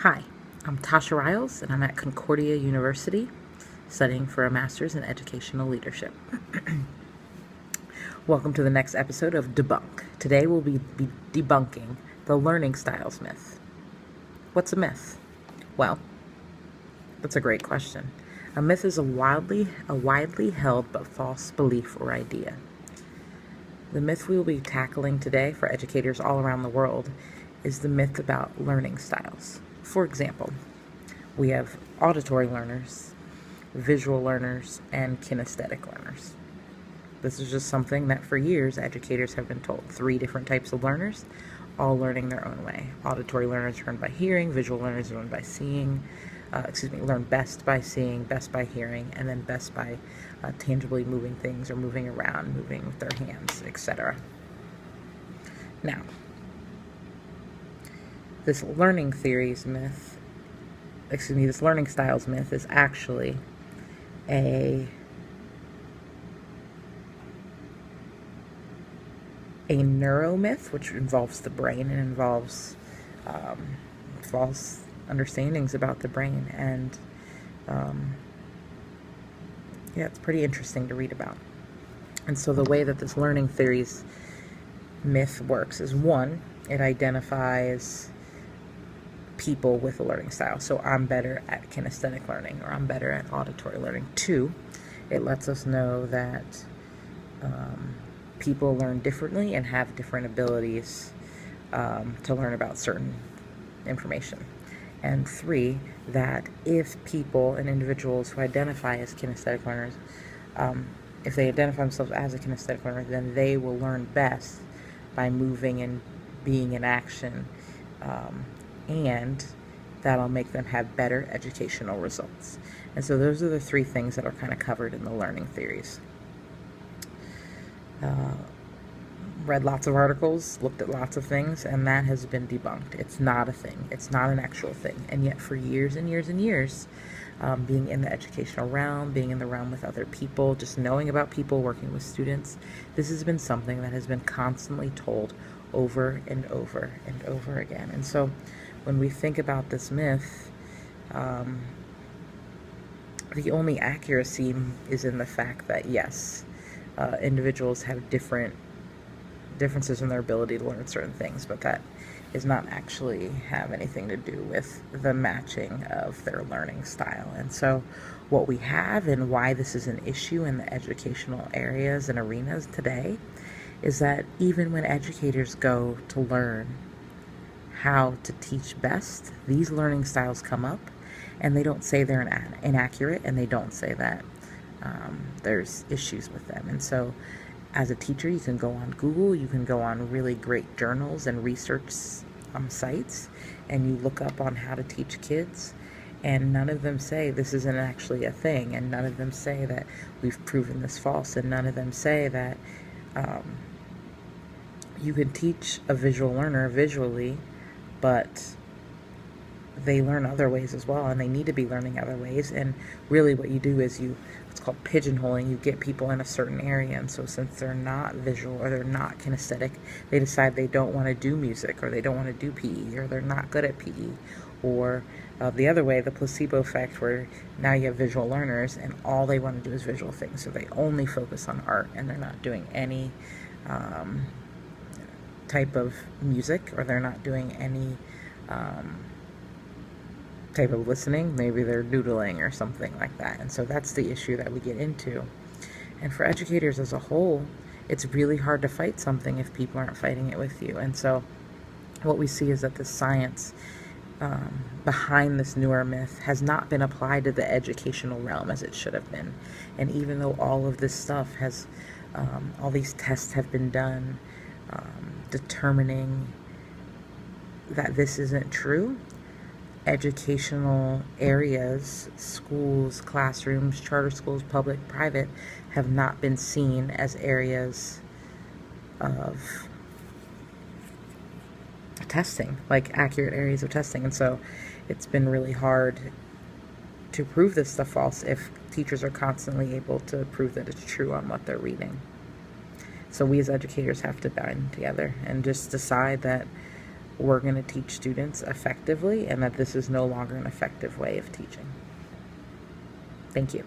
Hi, I'm Tasha Riles, and I'm at Concordia University studying for a master's in educational leadership. Welcome to the next episode of DEBUNK. Today we'll be debunking the learning styles myth. What's a myth? Well, that's a great question. A myth is a widely held but false belief or idea. The myth we will be tackling today for educators all around the world is the myth about learning styles. For example, we have auditory learners, visual learners, and kinesthetic learners. This is just something that for years educators have been told. 3 different types of learners, all learning their own way. Auditory learners learn by hearing, visual learners learn by seeing, learn best by seeing, best by hearing, and then best by tangibly moving things or moving around, moving with their hands, etc. Now, this learning styles myth is actually a neuromyth, which involves the brain and involves false understandings about the brain. And it's pretty interesting to read about. And so the way that this learning theories myth works is, 1, it identifies people with a learning style. So I'm better at kinesthetic learning, or I'm better at auditory learning. 2, it lets us know that people learn differently and have different abilities to learn about certain information. And 3, that if people and individuals who identify as kinesthetic learners, if they identify themselves as a kinesthetic learner, then they will learn best by moving and being in action, and that'll make them have better educational results. And so those are the 3 things that are kind of covered in the learning theories. Read lots of articles, looked at lots of things, and that has been debunked. It's not a thing. It's not an actual thing. And yet for years and years and years, being in the educational realm, being in the realm with other people, just knowing about people, working with students, this has been something that has been constantly told over and over and over again. And so when we think about this myth, the only accuracy is in the fact that, yes, individuals have differences in their ability to learn certain things, but that does not actually have anything to do with the matching of their learning style. And so what we have, and why this is an issue in the educational areas and arenas today, is that even when educators go to learn how to teach best, these learning styles come up, and they don't say they're inaccurate, and they don't say that there's issues with them. And so as a teacher, you can go on Google, you can go on really great journals and research sites, and you look up on how to teach kids, and none of them say this isn't actually a thing, and none of them say that we've proven this false, and none of them say that you can teach a visual learner visually, but they learn other ways as well, and they need to be learning other ways. And really what you do is it's called pigeonholing. You get people in a certain area, and so since they're not visual or they're not kinesthetic, they decide they don't want to do music, or they don't want to do PE, or they're not good at PE. Or the other way, the placebo effect, where now you have visual learners and all they want to do is visual things, so they only focus on art and they're not doing any type of music, or they're not doing any type of listening. Maybe they're doodling or something like that. And so that's the issue that we get into. And for educators as a whole, it's really hard to fight something if people aren't fighting it with you. And so what we see is that the science behind this newer myth has not been applied to the educational realm as it should have been. And even though all of this stuff has, all these tests have been done determining that this isn't true, educational areas, schools, classrooms, charter schools, public, private, have not been seen as areas of testing, like accurate areas of testing. And so it's been really hard to prove this stuff false if teachers are constantly able to prove that it's true on what they're reading. So we as educators have to bind together and just decide that we're going to teach students effectively, and that this is no longer an effective way of teaching. Thank you.